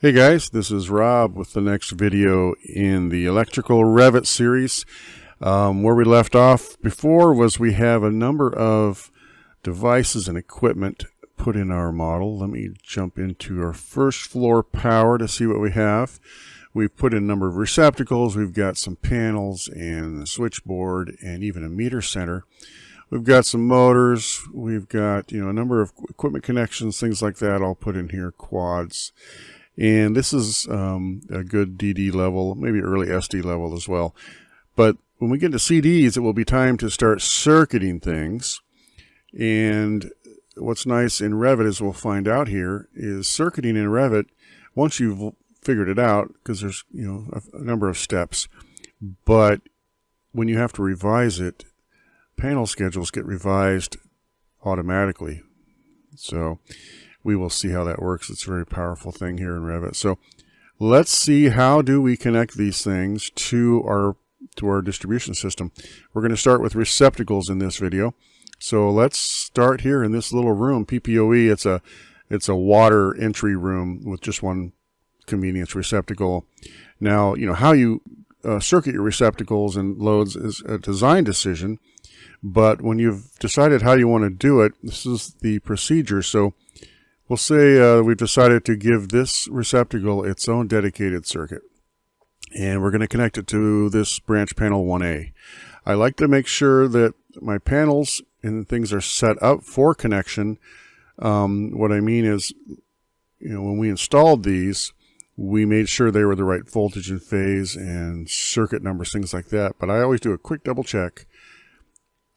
Hey guys, this is Rob with the next video in the electrical Revit series. Where we left off before was we have a number of devices and equipment put in our model. Let me jump into our first floor power to see what we have. We've put in a number of receptacles. We've got some panels and a switchboard and even a meter center. We've got some motors. We've got a number of equipment connections, things like that all put in here, quads. And this is a good DD level, maybe early SD level as well. But when we get to CDs, it will be time to start circuiting things. And what's nice in Revit, as we'll find out here, is circuiting in Revit, once you've figured it out, because there's a number of steps, but when you have to revise it, panel schedules get revised automatically. So we will see how that works. It's a very powerful thing here in Revit. So let's see, how do we connect these things to our distribution system. We're going to start with receptacles in this video. So let's start here in this little room, PPOE. It's a water entry room with just one convenience receptacle. Now, how you circuit your receptacles and loads is a design decision, but when you've decided how you want to do it, this is the procedure. So we'll say we've decided to give this receptacle its own dedicated circuit, and we're going to connect it to this branch panel 1A. I like to make sure that my panels and things are set up for connection. What I mean is, when we installed these, we made sure they were the right voltage and phase and circuit numbers, things like that. But I always do a quick double check.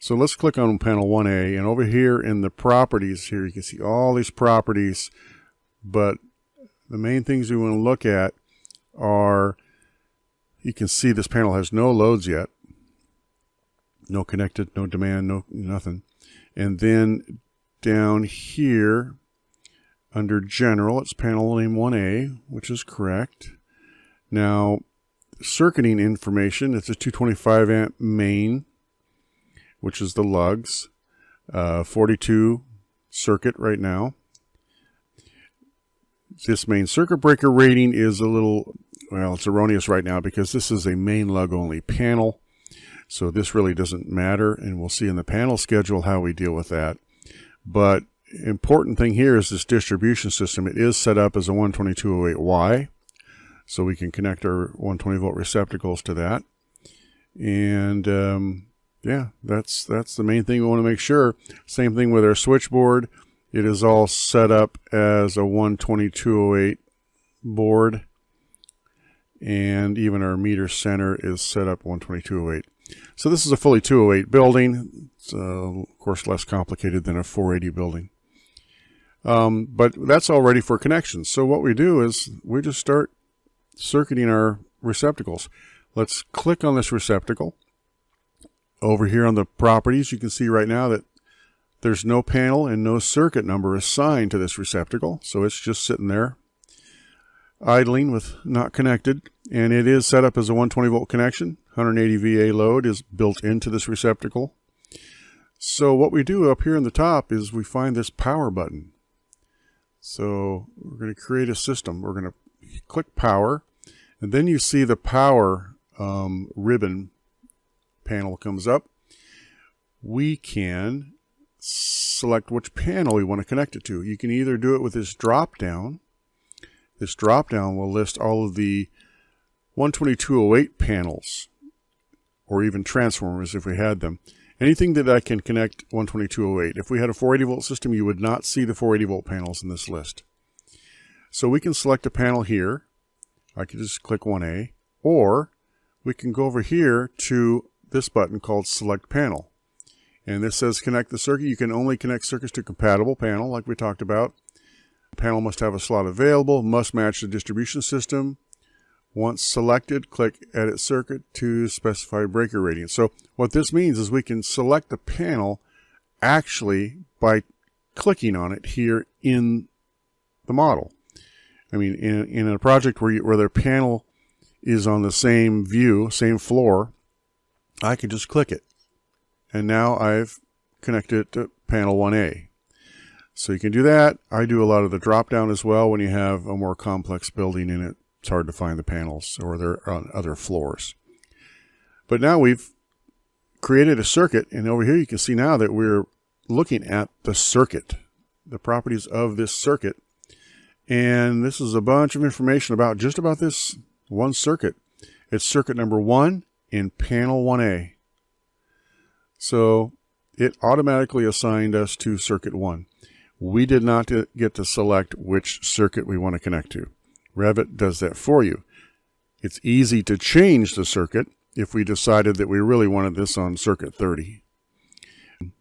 So let's click on panel 1A, and over here in the properties here, you can see all these properties, but the main things we want to look at are, you can see this panel has no loads yet, no connected, no demand, nothing. And then down here under general, it's panel name 1A, which is correct. Now, circuiting information, it's a 225 amp main, which is the lugs, 42 circuit right now. This main circuit breaker rating is a little, well, it's erroneous right now because this is a main lug only panel. So this really doesn't matter, and we'll see in the panel schedule how we deal with that. But important thing here is this distribution system. It is set up as a 12208Y, so we can connect our 120 volt receptacles to that. And yeah, that's the main thing we want to make sure. Same thing with our switchboard. It is all set up as a 12208 board, and even our meter center is set up 12208. So this is a fully 208 building. It's of course less complicated than a 480 building. But that's all ready for connections. So what we do is we just start circuiting our receptacles. Let's click on this receptacle. Over here on the properties, you can see right now that there's no panel and no circuit number assigned to this receptacle. So it's just sitting there idling with not connected, and it is set up as a 120 volt connection. 180 VA load is built into this receptacle. So what we do up here in the top is we find this power button. So we're going to create a system. We're going to click power, and then you see the power ribbon panel comes up. We can select which panel we want to connect it to. You can either do it with this drop down. This drop down will list all of the 12208 panels, or even transformers if we had them. Anything that I can connect 12208. If we had a 480 volt system, you would not see the 480 volt panels in this list. So we can select a panel here. I can just click 1A, or we can go over here to this button called select panel, and this says connect the circuit. You can only connect circuits to compatible panel, like we talked about. The panel must have a slot available, must match the distribution system. Once selected, click edit circuit to specify breaker rating. So what this means is we can select the panel actually by clicking on it here in the model. I mean, in a project where the panel is on the same view, same floor, I can just click it, and now I've connected it to panel 1A. So you can do that. I do a lot of the drop down as well. When you have a more complex building in it, it's hard to find the panels, or they're on other floors. But now we've created a circuit, and over here you can see now that we're looking at the circuit, the properties of this circuit. And this is a bunch of information about just about this one circuit. It's circuit number 1 in panel 1A. So it automatically assigned us to circuit 1. We did not get to select which circuit we want to connect to. Revit does that for you. It's easy to change the circuit if we decided that we really wanted this on circuit 30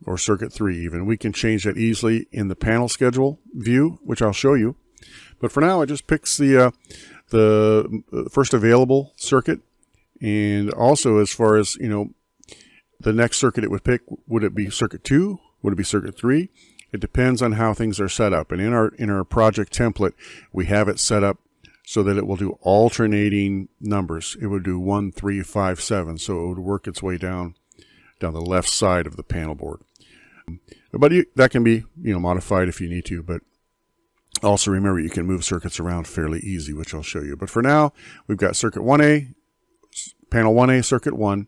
or circuit 3 even. We can change that easily in the panel schedule view, which I'll show you. But for now, it just picks the first available circuit. And also, as far as, the next circuit it would pick, would it be circuit 2? Would it be circuit 3? It depends on how things are set up. And in our project template, we have it set up so that it will do alternating numbers. It would do 1, 3, 5, 7. So it would work its way down the left side of the panel board. But that can be, modified if you need to. But also remember, you can move circuits around fairly easy, which I'll show you. But for now, we've got circuit 1A, panel 1A, circuit 1.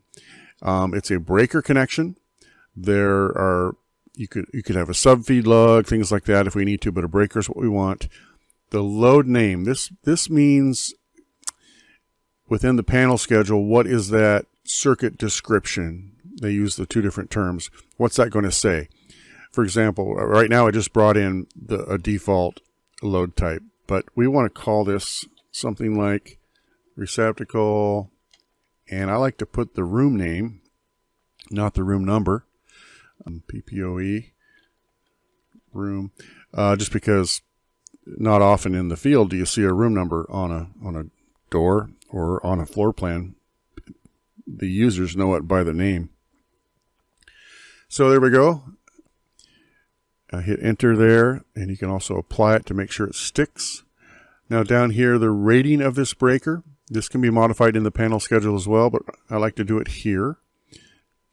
It's a breaker connection. You could have a subfeed lug, things like that if we need to, but a breaker is what we want. The load name, this means within the panel schedule, what is that circuit description? They use the two different terms. What's that going to say? For example, right now I just brought in a default load type, but we want to call this something like receptacle, and I like to put the room name, not the room number, PPOE, room, just because not often in the field do you see a room number on a door or on a floor plan. The users know it by the name. So there we go. Hit enter there, and you can also apply it to make sure it sticks. Now down here, the rating of this breaker. This can be modified in the panel schedule as well, but I like to do it here.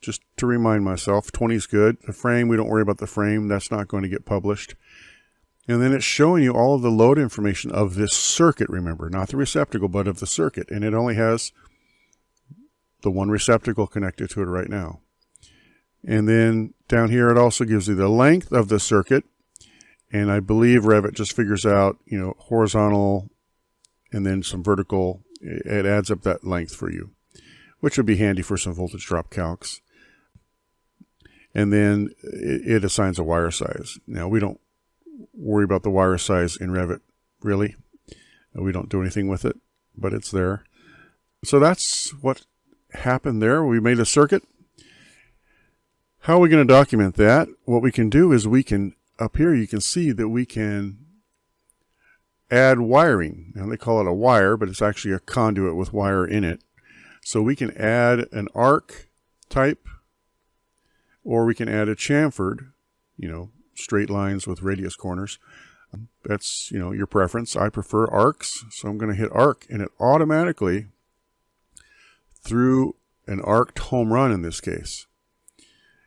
Just to remind myself, 20 is good. The frame, we don't worry about the frame. That's not going to get published. And then it's showing you all of the load information of this circuit, remember, not the receptacle, but of the circuit. And it only has the one receptacle connected to it right now. And then down here, it also gives you the length of the circuit. And I believe Revit just figures out, horizontal and then some vertical. It adds up that length for you, which would be handy for some voltage drop calcs. And then it assigns a wire size. Now, we don't worry about the wire size in Revit, really. We don't do anything with it, but it's there. So that's what happened there. We made a circuit. How are we going to document that? What we can do is up here you can see that we can add wiring. Now they call it a wire, but it's actually a conduit with wire in it. So we can add an arc type, or we can add a chamfered, straight lines with radius corners. That's, your preference. I prefer arcs, so I'm going to hit arc, and it automatically, through an arced home run in this case,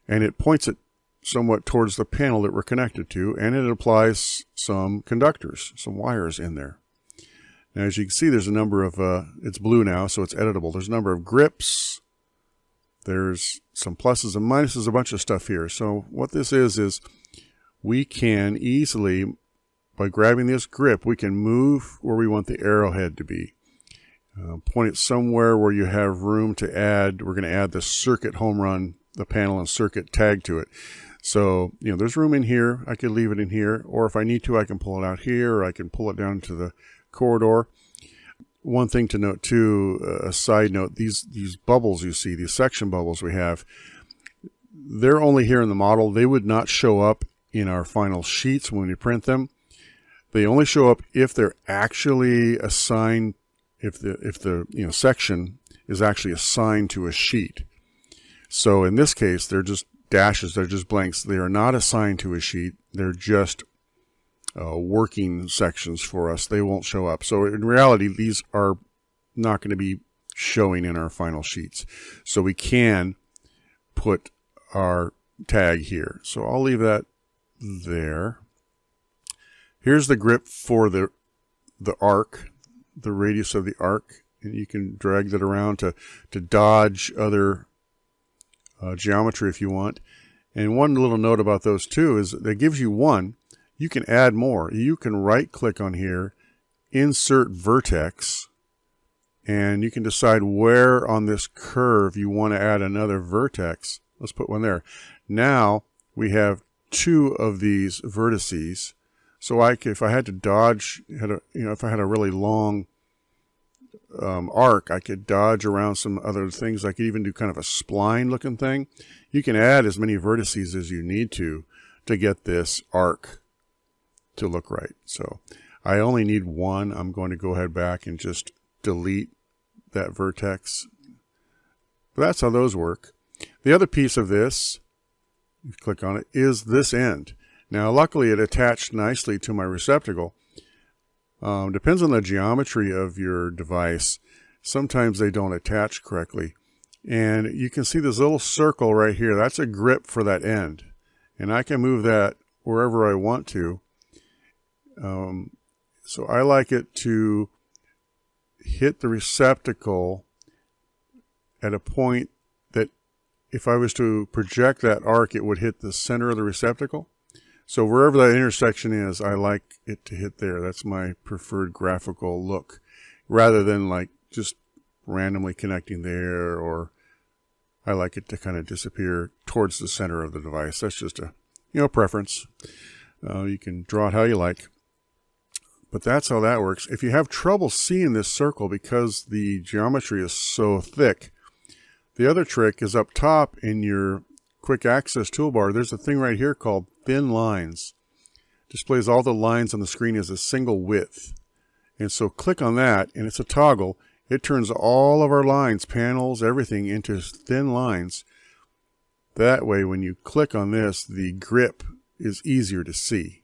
and it points it somewhat towards the panel that we're connected to, and it applies some conductors, some wires in there. Now, as you can see, there's a number of, it's blue now, so it's editable. There's a number of grips. There's some pluses and minuses, a bunch of stuff here. So what this is we can easily, by grabbing this grip, we can move where we want the arrowhead to be. Point it somewhere where you have room to add. We're going to add the circuit home run, the panel and circuit tag to it. So, there's room in here. I could leave it in here, or if I need to, I can pull it out here, or I can pull it down to the corridor. One thing to note too, a side note, these bubbles you see, these section bubbles we have, they're only here in the model. They would not show up in our final sheets when we print them. They only show up if they're actually assigned, if the section is actually assigned to a sheet. So in this case, they're just dashes, they're just blanks. They are not assigned to a sheet. They're just working sections for us. They won't show up. So in reality, these are not going to be showing in our final sheets. So we can put our tag here. So I'll leave that there. Here's the grip for the arc, the radius of the arc, and you can drag that around to dodge other geometry if you want. And one little note about those two is that gives you one. You can add more. You can right click on here, insert vertex, and you can decide where on this curve you want to add another vertex. Let's put one there. Now we have two of these vertices. So if I had to dodge, if I had a really long arc, I could dodge around some other things. I could even do kind of a spline looking thing. You can add as many vertices as you need to get this arc to look right. So I only need one. I'm going to go ahead back and just delete that vertex. But that's how those work. The other piece of this, you click on it, is this end. Now luckily it attached nicely to my receptacle. Depends on the geometry of your device. Sometimes they don't attach correctly. And you can see this little circle right here. That's a grip for that end. And I can move that wherever I want to. So I like it to hit the receptacle at a point that if I was to project that arc, it would hit the center of the receptacle. So wherever that intersection is, I like it to hit there. That's my preferred graphical look, rather than like just randomly connecting there, or I like it to kind of disappear towards the center of the device. That's just a preference. You can draw it how you like. But that's how that works. If you have trouble seeing this circle because the geometry is so thick, the other trick is up top in your quick access toolbar. There's a thing right here called thin lines. Displays all the lines on the screen as a single width. And so click on that, and it's a toggle. It turns all of our lines, panels, everything into thin lines. That way, when you click on this, the grip is easier to see.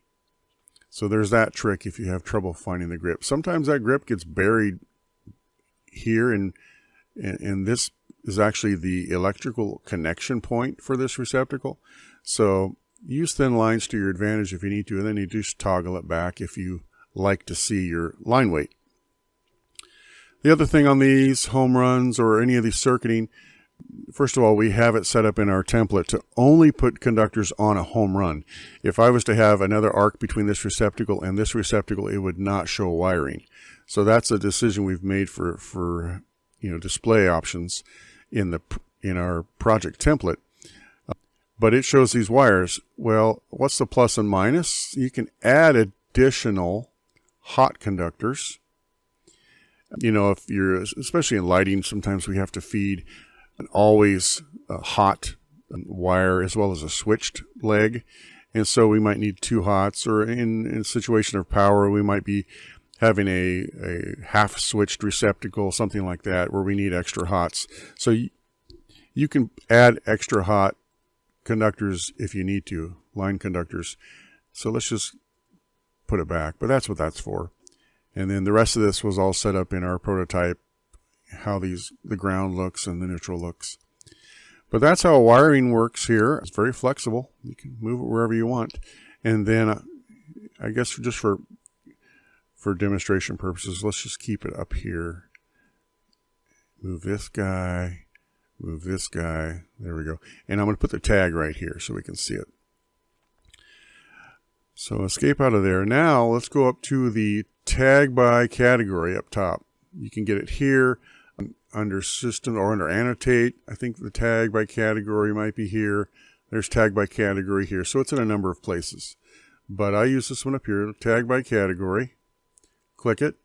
So there's that trick if you have trouble finding the grip. Sometimes that grip gets buried here, and this is actually the electrical connection point for this receptacle. So use thin lines to your advantage if you need to, and then you just toggle it back if you like to see your line weight. The other thing on these home runs or any of these circuiting, first of all, we have it set up in our template to only put conductors on a home run. If I was to have another arc between this receptacle and this receptacle, it would not show wiring. So that's a decision we've made for display options in our project template. But it shows these wires. Well, what's the plus and minus? You can add additional hot conductors. If you're, especially in lighting, sometimes we have to feed an always hot wire as well as a switched leg. And so we might need two hots, or in a situation of power, we might be having a half switched receptacle, something like that, where we need extra hots. So you can add extra hot conductors if you need to, line conductors. So let's just put it back, but that's what that's for. And then the rest of this was all set up in our prototype, how the ground looks and the neutral looks. But that's how wiring works here. It's very flexible. You can move it wherever you want. And then I guess just for demonstration purposes, let's just keep it up here. Move this guy, move this guy. There we go. And I'm going to put the tag right here so we can see it. So escape out of there. Now let's go up to the tag by category up top. You can get it here under system or under annotate. I think the tag by category might be here. There's tag by category here. So it's in a number of places. But I use this one up here, tag by category. Click it.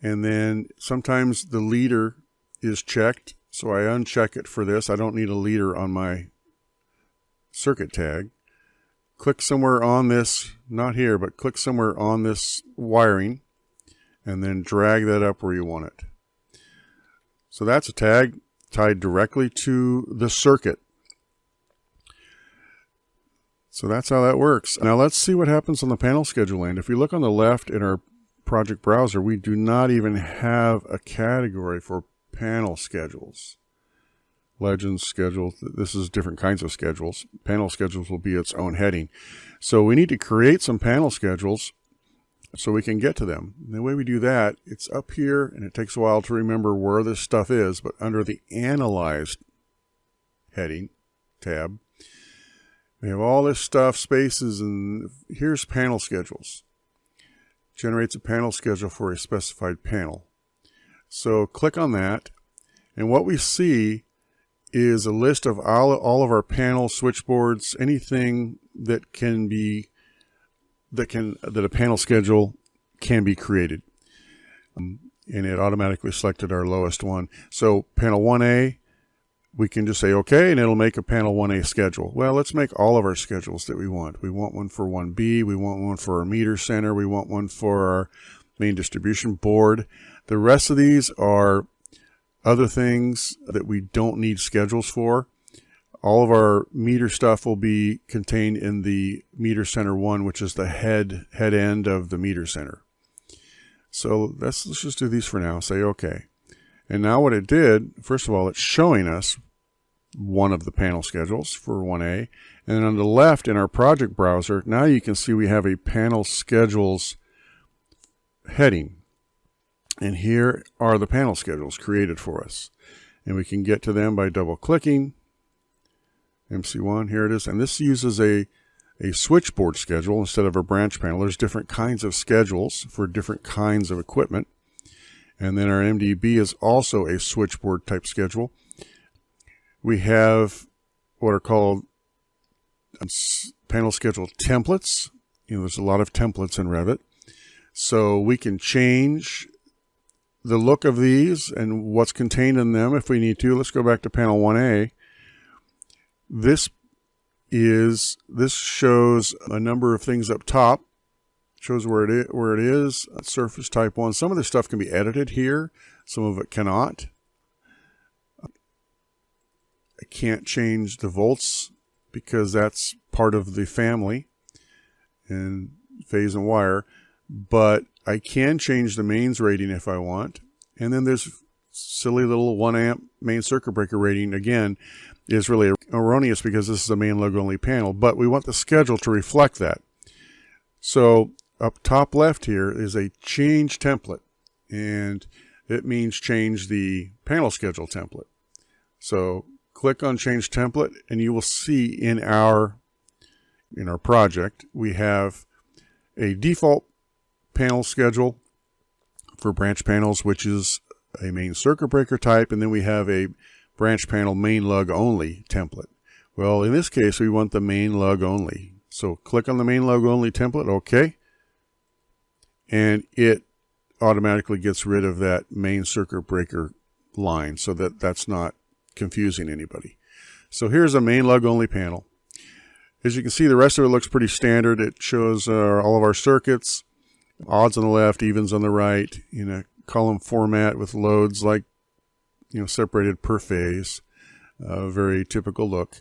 And then sometimes the leader is checked. So I uncheck it for this. I don't need a leader on my circuit tag. Click somewhere on this, not here, but click somewhere on this wiring, and then drag that up where you want it. So that's a tag tied directly to the circuit. So that's how that works. Now let's see what happens on the panel schedule end. If we look on the left in our project browser, we do not even have a category for panel schedules. Legends, schedules, this is different kinds of schedules. Panel schedules will be its own heading. So we need to create some panel schedules. so we can get to them. And the way we do that, it's up here, and it takes a while to remember where this stuff is, but under the Analyzed heading tab, we have all this stuff, spaces, and here's panel schedules. Generates a panel schedule for a specified panel. So click on that, and what we see is a list of all of our panel switchboards, anything that a panel schedule can be created. And it automatically selected our lowest one. So panel 1A, we can just say OK, and it'll make a panel 1A schedule. Well, let's make all of our schedules that we want. We want one for 1B, we want one for our meter center, we want one for our main distribution board. The rest of these are other things that we don't need schedules for. All of our meter stuff will be contained in the meter center 1, which is the head end of the meter center. So let's just do these for now. Say OK. And now what it did, first of all, it's showing us one of the panel schedules for 1A. And then on the left in our project browser, now you can see we have a panel schedules heading. And here are the panel schedules created for us. And we can get to them by double clicking. MC1, here it is. And this uses a switchboard schedule instead of a branch panel. There's different kinds of schedules for different kinds of equipment. And then our MDB is also a switchboard type schedule. We have what are called panel schedule templates. There's a lot of templates in Revit. So we can change the look of these and what's contained in them if we need to. Let's go back to panel 1A. This shows a number of things up top. Shows where it is. Surface type 1. Some of this stuff can be edited here. Some of it cannot. I can't change the volts because that's part of the family and phase and wire. But I can change the mains rating if I want. And then there's silly little 1 amp main circuit breaker rating. Again, is really erroneous because this is a main load only panel, but we want the schedule to reflect that. So up top left here is a change template, and it means change the panel schedule template. So click on change template, and you will see in our project we have a default panel schedule for branch panels, which is a main circuit breaker type, and then we have a branch panel main lug only template. Well, in this case, we want the main lug only. So click on the main lug only template, OK, and it automatically gets rid of that main circuit breaker line so that that's not confusing anybody. So here's a main lug only panel. As you can see, the rest of it looks pretty standard. It shows all of our circuits, odds on the left, evens on the right, in a column format with loads like separated per phase. Very typical look.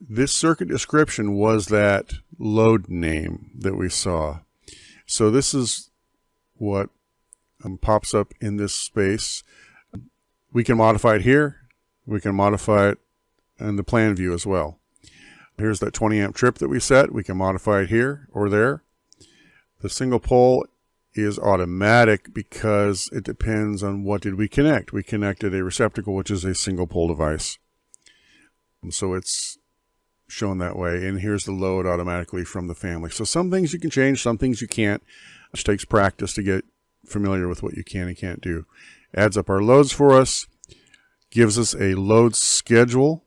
This circuit description was that load name that we saw. So this is what pops up in this space. We can modify it here. We can modify it in the plan view as well. Here's that 20 amp trip that we set. We can modify it here or there. The single pole is automatic because it depends on what did we connect. We connected a receptacle, which is a single pole device. And so it's shown that way. And here's the load automatically from the family. So some things you can change, some things you can't. It takes practice to get familiar with what you can and can't do. Adds up our loads for us. Gives us a load schedule,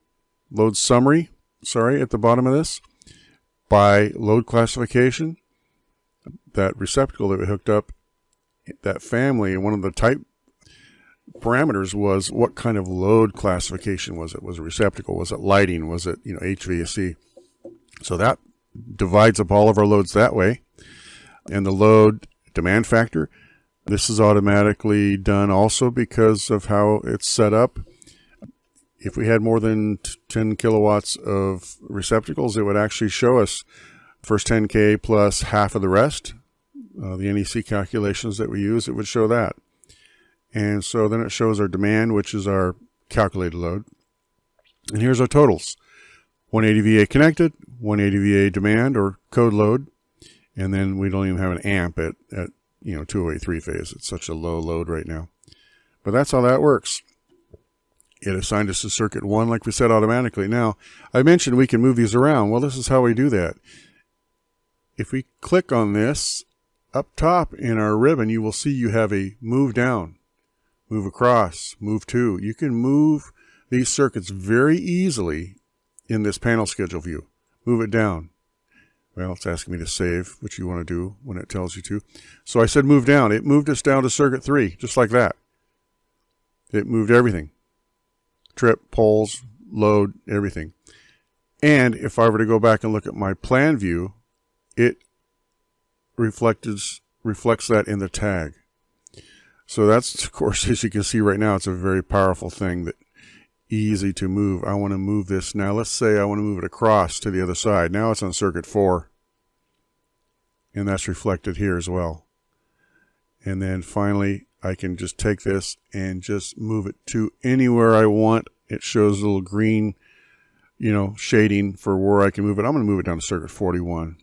load summary, at the bottom of this, by load classification. That receptacle that we hooked up, that family, one of the type parameters was what kind of load classification was it? Was it receptacle? Was it lighting? Was it HVAC? So that divides up all of our loads that way. And the load demand factor, this is automatically done also because of how it's set up. If we had more than 10 kilowatts of receptacles, it would actually show us first 10K plus half of the rest. The NEC calculations that we use, it would show that. And so then it shows our demand, which is our calculated load. And here's our totals. 180 VA connected, 180 VA demand or code load. And then we don't even have an amp at 208 3-phase. It's such a low load right now. But that's how that works. It assigned us to circuit 1 like we said automatically. Now, I mentioned we can move these around. Well, this is how we do that. If we click on this, up top in our ribbon, you will see you have a move down, move across, move to. You can move these circuits very easily in this panel schedule view. Move it down. Well, it's asking me to save, which you want to do when it tells you to. So I said move down. It moved us down to circuit 3, just like that. It moved everything. Trip, poles, load, everything. And if I were to go back and look at my plan view, it reflects that in the tag. So that's, of course, as you can see right now, it's a very powerful thing that easy to move. I want to move this now. Let's say I want to move it across to the other side. Now it's on circuit 4. And that's reflected here as well. And then finally, I can just take this and just move it to anywhere I want. It shows a little green, shading for where I can move it. I'm going to move it down to circuit 41.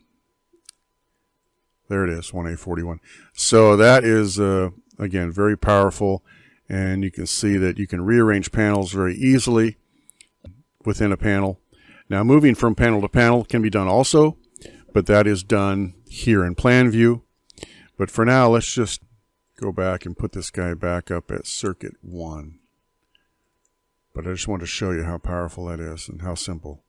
There it is, 1A41. So that is, again, very powerful. And you can see that you can rearrange panels very easily within a panel. Now, moving from panel to panel can be done also, but that is done here in plan view. But for now, let's just go back and put this guy back up at circuit 1. But I just want to show you how powerful that is and how simple.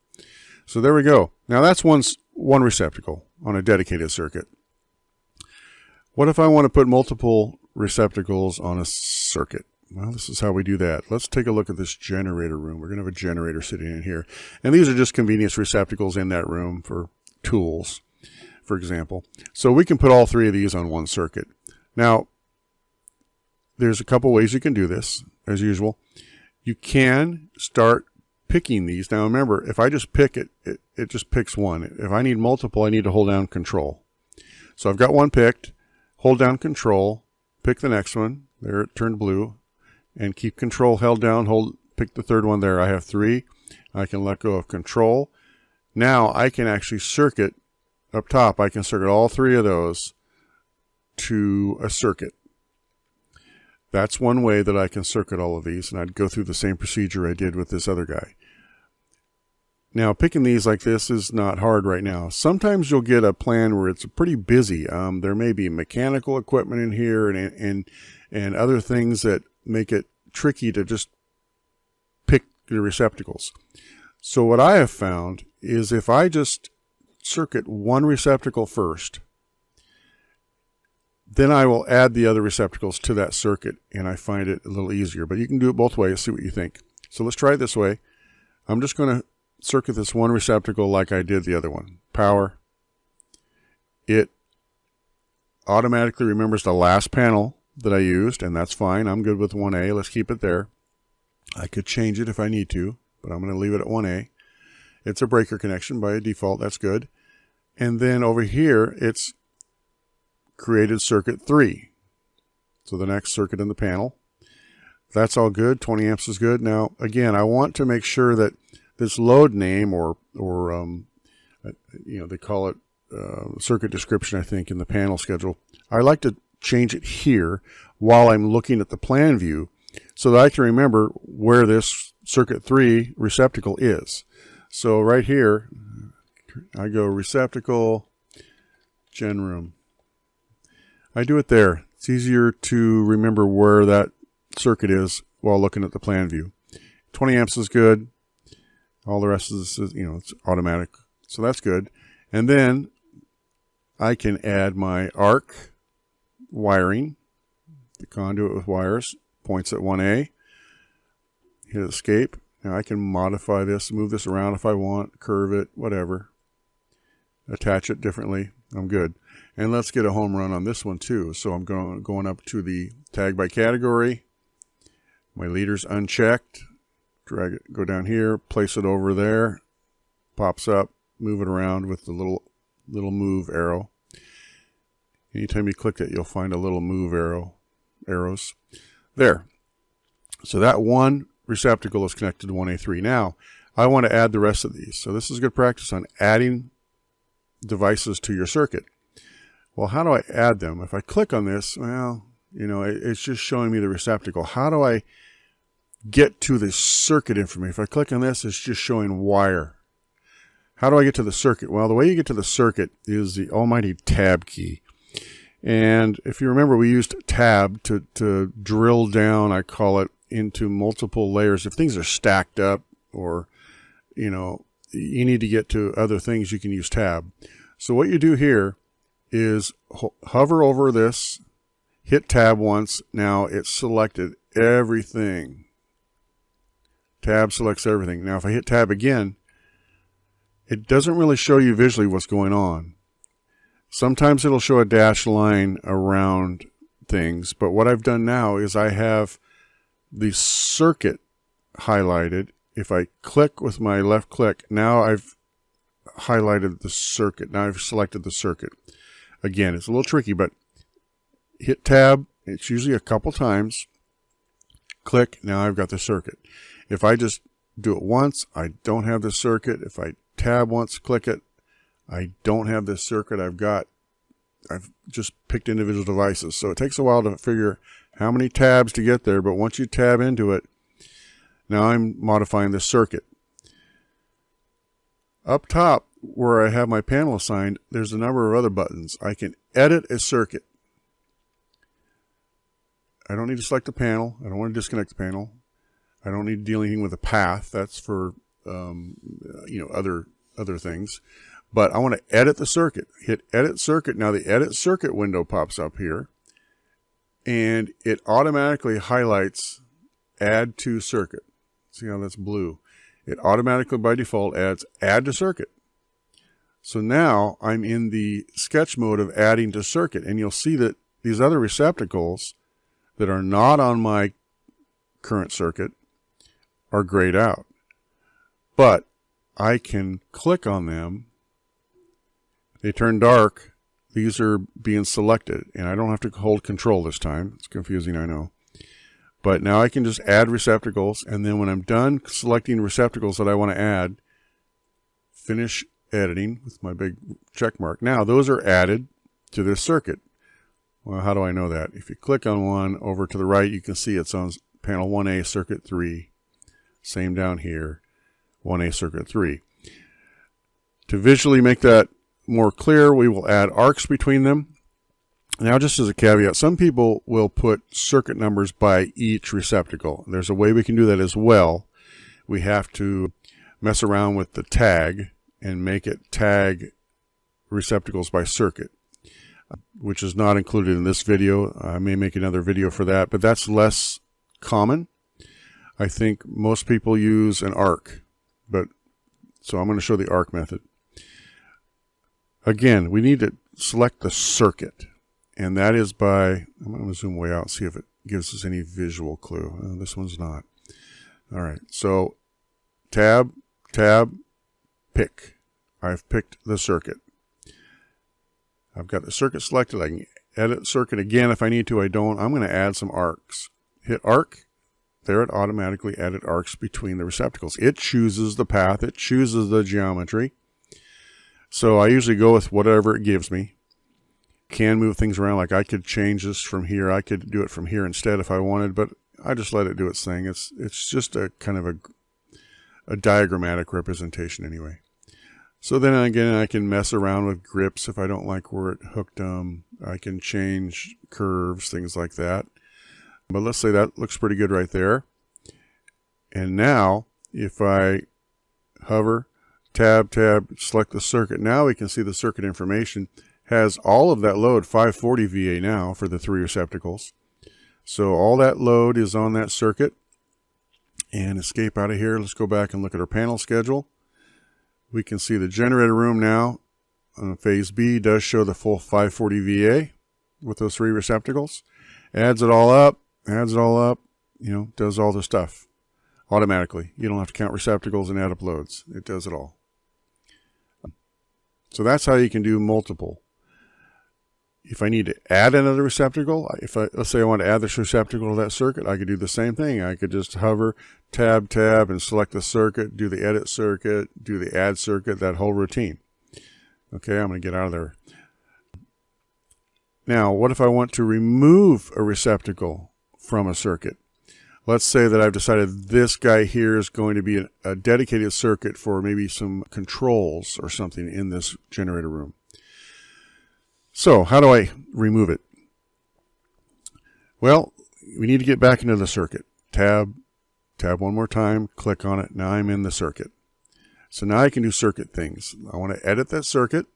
So there we go. Now that's one receptacle on a dedicated circuit. What if I want to put multiple receptacles on a circuit? Well, this is how we do that. Let's take a look at this generator room. We're going to have a generator sitting in here. And these are just convenience receptacles in that room for tools, for example. So we can put all 3 of these on one circuit. Now, there's a couple ways you can do this, as usual. You can start picking these. Now remember, if I just pick it, it just picks one. If I need multiple, I need to hold down Control. So I've got one picked. Hold down Control, pick the next one. There, it turned blue. And keep Control held down. Pick the third one there. I have 3. I can let go of Control. Now I can actually circuit up top. I can circuit all 3 of those to a circuit. That's one way that I can circuit all of these, and I'd go through the same procedure I did with this other guy. Now, picking these like this is not hard right now. Sometimes you'll get a plan where it's pretty busy. There may be mechanical equipment in here and other things that make it tricky to just pick the receptacles. So what I have found is if I just circuit one receptacle first, then I will add the other receptacles to that circuit, and I find it a little easier. But you can do it both ways, see what you think. So let's try it this way. I'm just going to circuit this one receptacle like I did the other one. Power. It automatically remembers the last panel that I used, and that's fine. I'm good with 1A. Let's keep it there. I could change it if I need to, but I'm going to leave it at 1A. It's a breaker connection by default. That's good. And then over here, it's created circuit 3. So the next circuit in the panel. That's all good. 20 amps is good. Now, again, I want to make sure that this load name or they call it circuit description, I think, in the panel schedule. I like to change it here while I'm looking at the plan view so that I can remember where this circuit 3 receptacle is. So right here, I go receptacle, gen room. I do it there. It's easier to remember where that circuit is while looking at the plan view. 20 amps is good. All the rest of this is, it's automatic. So that's good. And then I can add my arc wiring, the conduit with wires, points at 1A. Hit escape. Now I can modify this, move this around if I want, curve it, whatever. Attach it differently. I'm good. And let's get a home run on this one too. So I'm going up to the tag by category. My leader's unchecked. Drag it, go down here, place it over there. Pops up, move it around with the little move arrow. Anytime you click it, you'll find a little move arrows. There. So that one receptacle is connected to 1A3. Now, I want to add the rest of these. So this is good practice on adding devices to your circuit. Well, how do I add them? If I click on this, well, you know, it's just showing me the receptacle. How do I get to the circuit information? If I click on this, it's just showing wire. How do I get to the circuit? Well, the way you get to the circuit is the almighty tab key. And if you remember, we used tab to drill down, I call it, into multiple layers. If things are stacked up, or, you know, you need to get to other things, you can use tab. So what you do here is hover over this, hit tab once. Now it's selected everything. Tab selects everything. Now if I hit tab again, it doesn't really show you visually what's going on. Sometimes it'll show a dashed line around things, but what I've done now is I have the circuit highlighted. If I click with my left click, now I've highlighted the circuit. Now I've selected the circuit. Again, it's a little tricky, but hit tab. It's usually a couple times. Click. Now I've got the circuit. If I just do it once, I don't have the circuit. If I tab once, click it, I don't have this circuit. I've just picked individual devices. So it takes a while to figure how many tabs to get there, but once you tab into it, now I'm modifying the circuit. Up top, where I have my panel assigned, there's a number of other buttons. I can edit a circuit. I don't need to select the panel. I don't want to disconnect the panel. I don't need to do anything with a path. That's for you know, other things. But I want to edit the circuit. Hit edit circuit. Now the edit circuit window pops up here, and it automatically highlights add to circuit. See how that's blue? It automatically by default adds add to circuit. So now I'm in the sketch mode of adding to circuit, and you'll see that these other receptacles that are not on my current circuit are grayed out. But I can click on them. They turn dark. These are being selected, and I don't have to hold control this time. It's confusing, I know. But now I can just add receptacles, and then when I'm done selecting receptacles that I want to add, finish editing with my big check mark. Now those are added to this circuit. Well, how do I know that? If you click on one over to the right, you can see it's on panel 1A, circuit 3. Same down here, 1A, circuit 3. To visually make that more clear, we will add arcs between them. Now, just as a caveat, some people will put circuit numbers by each receptacle. There's a way we can do that as well. We have to mess around with the tag and make it tag receptacles by circuit, which is not included in this video. I may make another video for that, but that's less common. I think most people use an arc, so I'm going to show the arc method. Again, we need to select the circuit, and that is by, I'm going to zoom way out and see if it gives us any visual clue. This one's not. All right, so tab, pick. I've picked the circuit. I've got the circuit selected. I can edit circuit again if I need to. I don't. I'm going to add some arcs. Hit arc. There it automatically added arcs between the receptacles. It chooses the path. It chooses the geometry. So I usually go with whatever it gives me. Can move things around. Like I could change this from here. I could do it from here instead if I wanted, but I just let it do its thing. It's just a kind of a diagrammatic representation anyway. So then again, I can mess around with grips if I don't like where it hooked them. I can change curves, things like that. But let's say that looks pretty good right there. And now, if I hover, tab, select the circuit, now we can see the circuit information has all of that load, 540 VA now for the 3 receptacles. So all that load is on that circuit. And escape out of here. Let's go back and look at our panel schedule. We can see the generator room now on phase B does show the full 540 VA with those 3 receptacles. Adds it all up, you know, does all the stuff automatically. You don't have to count receptacles and add up loads. It does it all. So that's how you can do multiple. If I need to add another receptacle, let's say I want to add this receptacle to that circuit, I could do the same thing. I could just hover, tab, and select the circuit, do the edit circuit, do the add circuit, that whole routine. Okay, I'm going to get out of there. Now, what if I want to remove a receptacle from a circuit? Let's say that I've decided this guy here is going to be a dedicated circuit for maybe some controls or something in this generator room. So how do I remove it? Well, we need to get back into the circuit. Tab one more time, click on it. Now I'm in the circuit. So now I can do circuit things. I want to edit that circuit.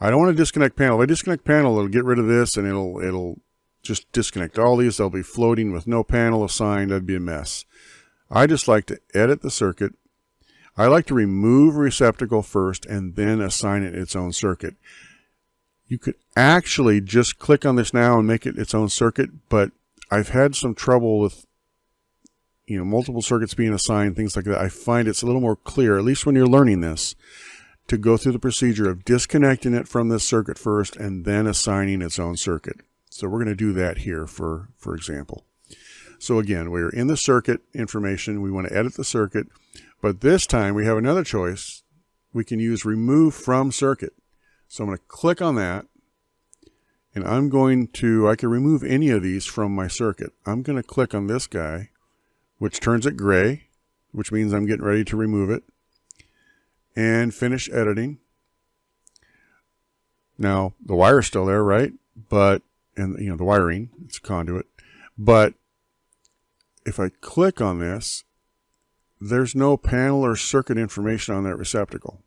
I don't want to disconnect panel. If I disconnect panel, it'll get rid of this and it'll just disconnect all these. They'll be floating with no panel assigned. That'd be a mess. I just like to edit the circuit. I like to remove a receptacle first and then assign it its own circuit. You could actually just click on this now and make it its own circuit, but I've had some trouble with multiple circuits being assigned, things like that. I find it's a little more clear, at least when you're learning this, to go through the procedure of disconnecting it from this circuit first and then assigning its own circuit. So we're going to do that here for example. So again, we're in the circuit information. We want to edit the circuit, but this time we have another choice. We can use remove from circuit. So I'm going to click on that, and I can remove any of these from my circuit. I'm going to click on this guy, which turns it gray, which means I'm getting ready to remove it, and finish editing. Now the wire's still there, right? And the wiring, it's a conduit. But if I click on this, there's no panel or circuit information on that receptacle.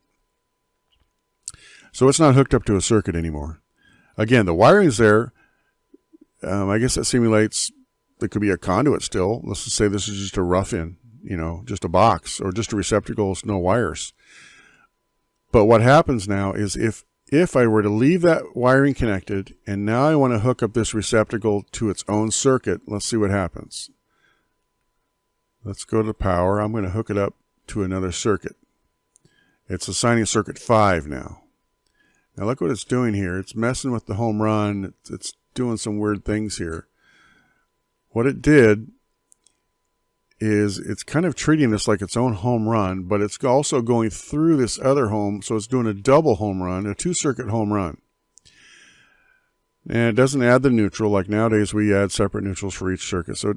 So it's not hooked up to a circuit anymore. Again, the wiring's there. I guess that simulates there could be a conduit still. Let's just say this is just a rough-in, just a box or just a receptacle with no wires. But what happens now is if I were to leave that wiring connected and now I want to hook up this receptacle to its own circuit, let's see what happens. Let's go to power. I'm going to hook it up to another circuit. It's assigning circuit 5 now. Now look what it's doing here. It's messing with the home run. It's doing some weird things here. What it did is it's kind of treating this like its own home run, but it's also going through this other home, so it's doing a double home run, a 2-circuit home run. And it doesn't add the neutral. Like nowadays we add separate neutrals for each circuit. So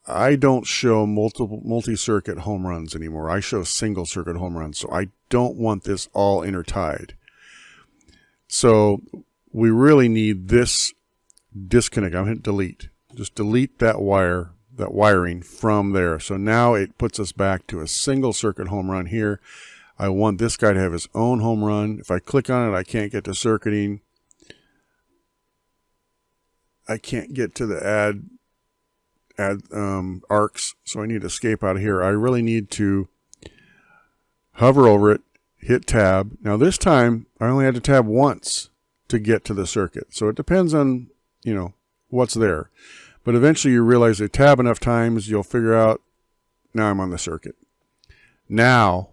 I don't show multi-circuit home runs anymore. I show single-circuit home runs. So I don't want this all intertied. So we really need this disconnect. I'm going to hit delete. Just delete that wiring from there. So now it puts us back to a single circuit home run here. I want this guy to have his own home run. If I click on it, I can't get to circuiting. I can't get to the add arcs, so I need to escape out of here. I really need to hover over it, hit tab. Now this time I only had to tab once to get to the circuit. So it depends on, what's there. But eventually you realize that tab enough times, you'll figure out, now I'm on the circuit. Now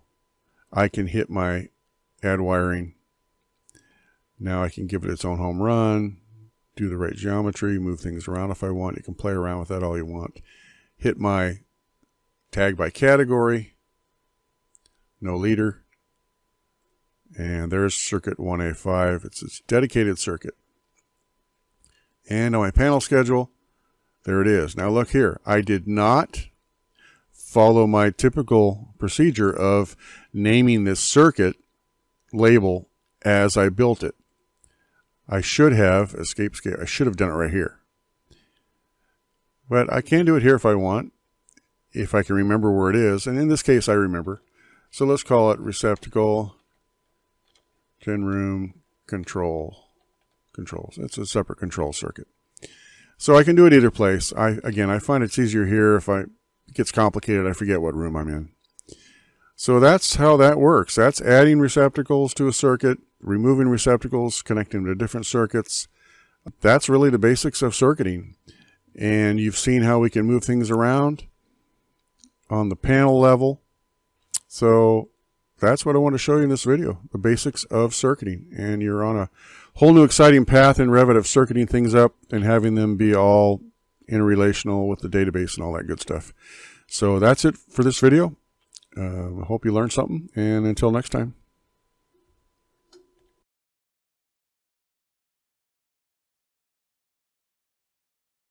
I can hit my add wiring. Now I can give it its own home run, do the right geometry, move things around if I want. You can play around with that all you want. Hit my tag by category, no leader. And there's circuit 1A5. It's a dedicated circuit. And on my panel schedule, there it is. Now look here. I did not follow my typical procedure of naming this circuit label as I built it. I should have escape. I should have done it right here. But I can do it here if I want, if I can remember where it is. And in this case, I remember. So let's call it receptacle, gen room, controls. It's a separate control circuit. So I can do it either place. Again, I find it's easier here. If it gets complicated, I forget what room I'm in. So that's how that works. That's adding receptacles to a circuit, removing receptacles, connecting them to different circuits. That's really the basics of circuiting. And you've seen how we can move things around on the panel level. So that's what I want to show you in this video, the basics of circuiting. And you're on a whole new exciting path in Revit of circuiting things up and having them be all interrelational with the database and all that good stuff. So that's it for this video. I hope you learned something, and until next time.